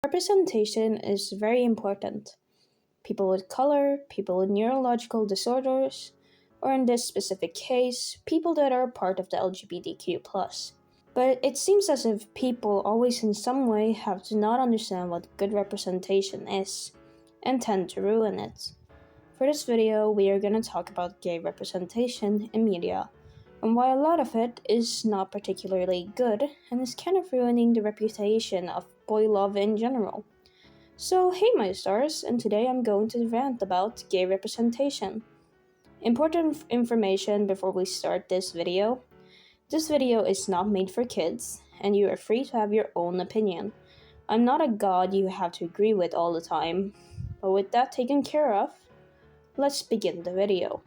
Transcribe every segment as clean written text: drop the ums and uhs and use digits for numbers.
Representation is very important. People with color, people with neurological disorders, or in this specific case, people that are part of the LGBTQ+. But it seems as if people always in some way have to not understand what good representation is, and tend to ruin it. For this video, we are going to talk about gay representation in media, and why a lot of it is not particularly good and is kind of ruining the reputation of boy love in general. So hey my stars, and today I'm going to rant about gay representation. Important information before we start this video. This video is not made for kids, and you are free to have your own opinion. I'm not a god you have to agree with all the time, but with that taken care of, let's begin the video.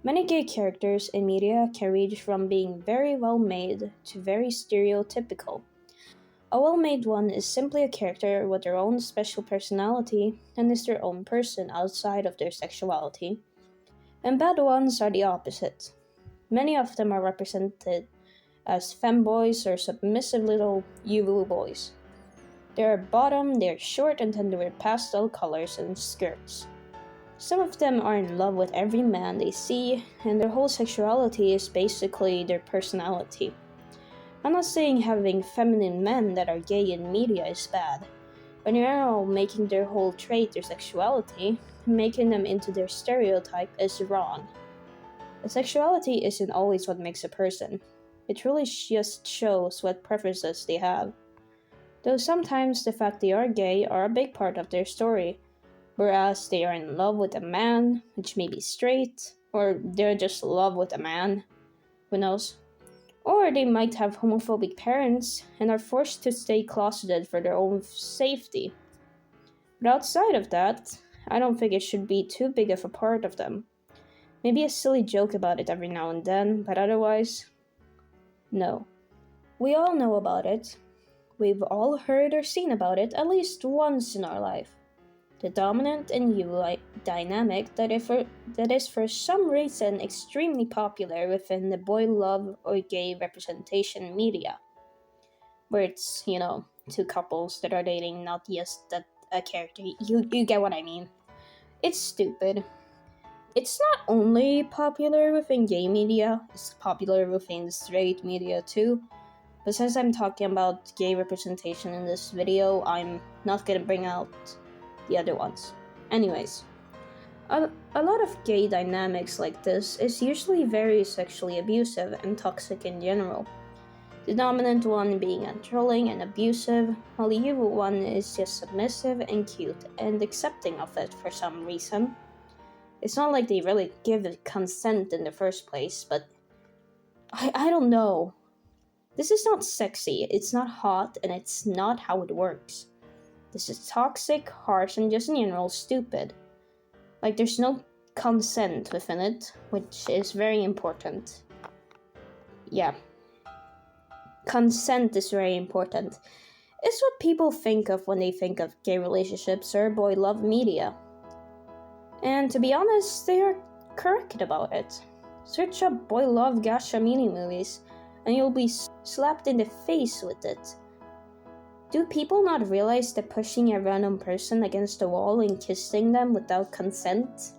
Many gay characters in media can range from being very well made to very stereotypical. A well-made one is simply a character with their own special personality and is their own person outside of their sexuality. And bad ones are the opposite. Many of them are represented as femboys or submissive little uwu boys. They are bottom, they are short and tend to wear pastel colors and skirts. Some of them are in love with every man they see, and their whole sexuality is basically their personality. I'm not saying having feminine men that are gay in media is bad, but in general, making their whole trait their sexuality, making them into their stereotype is wrong. But sexuality isn't always what makes a person. It really just shows what preferences they have. Though sometimes the fact they are gay are a big part of their story, whereas they are in love with a man, which may be straight, or they're just in love with a man, who knows? Or they might have homophobic parents and are forced to stay closeted for their own safety. But outside of that, I don't think it should be too big of a part of them. Maybe a silly joke about it every now and then, but otherwise, no. We all know about it. We've all heard or seen about it at least once in our life. The dominant and you dynamic that is for some reason extremely popular within the boy love or gay representation media. Where it's, two couples that are dating, not just a character. You get what I mean. It's stupid. It's not only popular within gay media, it's popular within straight media too. But since I'm talking about gay representation in this video, I'm not gonna bring out the other ones. Anyways, a lot of gay dynamics like this is usually very sexually abusive and toxic in general. The dominant one being controlling and abusive, while the evil one is just submissive and cute and accepting of it for some reason. It's not like they really give consent in the first place, but I don't know. This is not sexy, it's not hot, and it's not how it works. This is toxic, harsh, and just in general stupid. Like, there's no consent within it, which is very important. Yeah. Consent is very important. It's what people think of when they think of gay relationships or boy love media. And to be honest, they are correct about it. Search up boy love gacha mini movies, and you'll be slapped in the face with it. Do people not realize that pushing a random person against a wall and kissing them without consent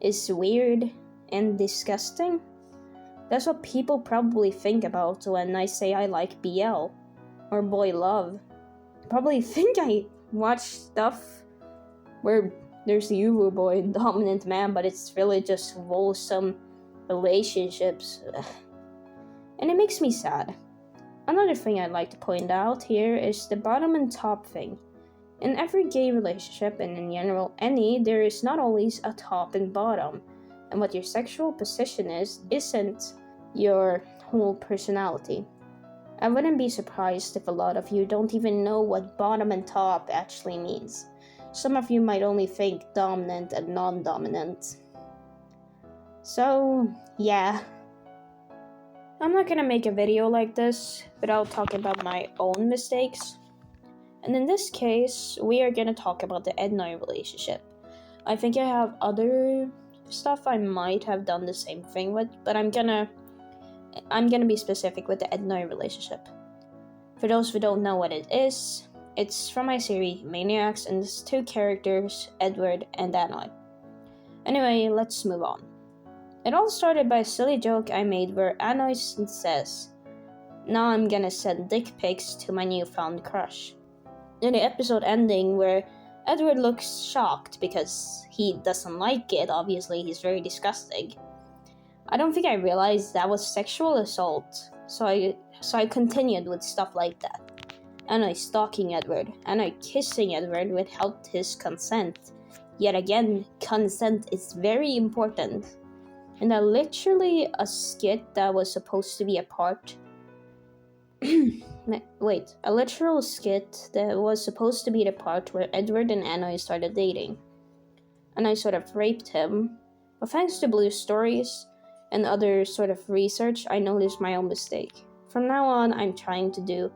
is weird and disgusting? That's what people probably think about when I say I like BL or boy love. They probably think I watch stuff where there's a Uwu boy and dominant man, but it's really just wholesome relationships. And it makes me sad. Another thing I'd like to point out here is the bottom and top thing. In every gay relationship, and in general any, there is not always a top and bottom. And what your sexual position isn't your whole personality. I wouldn't be surprised if a lot of you don't even know what bottom and top actually means. Some of you might only think dominant and non-dominant. So, yeah. I'm not gonna make a video like this without talking about my own mistakes. And in this case, we are gonna talk about the Ednoy relationship. I think I have other stuff I might have done the same thing with, but I'm gonna be specific with the Ednoy relationship. For those who don't know what it is, It's from my series Maniacs, and it's two characters, Edward and Annoy. Anyway, let's move on. It all started by a silly joke I made where Annoy says, "Now I'm gonna send dick pics to my newfound crush." In the episode ending where Edward looks shocked because he doesn't like it, obviously he's very disgusting. I don't think I realized that was sexual assault, so I continued with stuff like that. Anna stalking Edward, Anna kissing Edward without his consent. Yet again, consent is very important. And that literally a skit that was supposed to be a part a literal skit that was supposed to be the part where Edward and Anna started dating. And I sort of raped him, but thanks to Blue's stories and other sort of research, I noticed my own mistake. From now on, I'm trying to do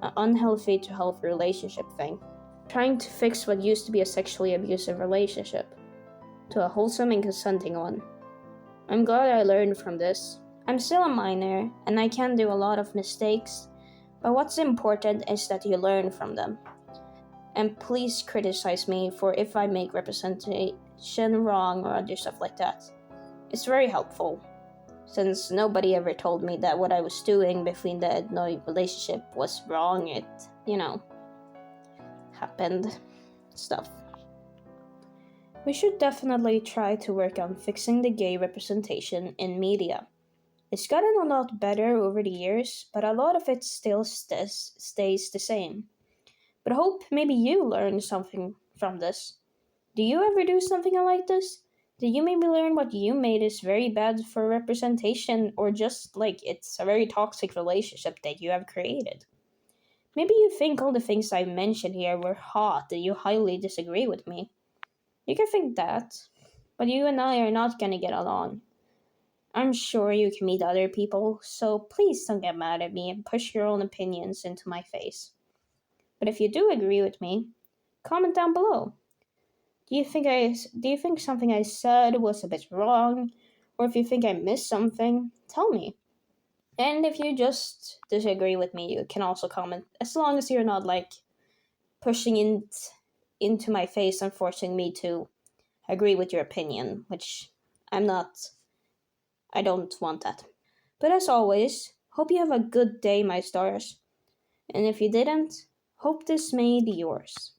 an unhealthy to healthy relationship thing. Trying to fix what used to be a sexually abusive relationship to a wholesome and consenting one. I'm glad I learned from this. I'm still a minor, and I can do a lot of mistakes, but what's important is that you learn from them. And please criticize me for if I make representation wrong or other stuff like that. It's very helpful, since nobody ever told me that what I was doing between the Ednoy relationship was wrong. It, happened stuff. We should definitely try to work on fixing the gay representation in media. It's gotten a lot better over the years, but a lot of it still stays the same. But I hope maybe you learned something from this. Do you ever do something like this? Did you maybe learn what you made is very bad for representation, or just like it's a very toxic relationship that you have created? Maybe you think all the things I mentioned here were hot and you highly disagree with me. You can think that, but you and I are not gonna get along. I'm sure you can meet other people, so please don't get mad at me and push your own opinions into my face. But if you do agree with me, comment down below. Do you think something I said was a bit wrong, or if you think I missed something, tell me. And if you just disagree with me, you can also comment, as long as you're not like pushing into my face and forcing me to agree with your opinion, which I'm not. I don't want that. But as always, hope you have a good day, my stars. And if you didn't, hope this made yours.